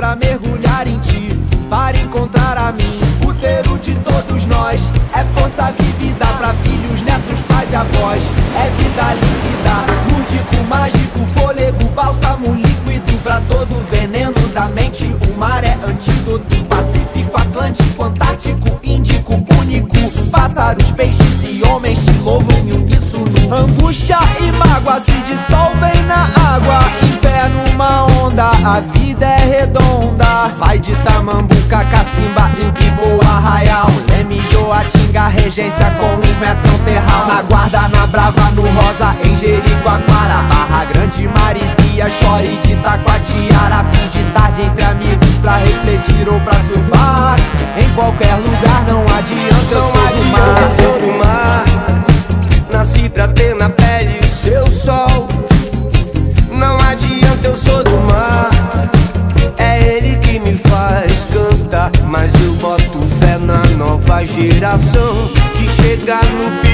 pra mergulhar em ti, para encontrar a mim. Útero de todos nós, é força vivida pra filhos, netos, pais e avós. É vida líquida, lúdico, mágico, fôlego, bálsamo líquido pra todo veneno da mente. O mar é antídoto, Pacífico, Atlântico, Antártico, Índico, único. Pássaros, peixes e homens te louvam em uníssono. Angústia e mágoa se dissolvem na água, em pé numa onda, a vida é redonda. Vai de Tamambuca, Cacimba, Impibo, Arraial, Leme, Joatinga, Regência com 1 metrão terral. Na Guarda, na Brava, no Rosa, em Jericoacoara, Barra Grande, Marizia, Chore de Taquatiara. Fim de tarde entre amigos pra refletir ou pra surfar. Em qualquer lugar não adianta, eu sou do mar. Nasci pra ter na pele o seu sol. Não adianta, eu sou do mar. É ele que me faz cantar. Mas eu boto fé na nova geração que chega no pico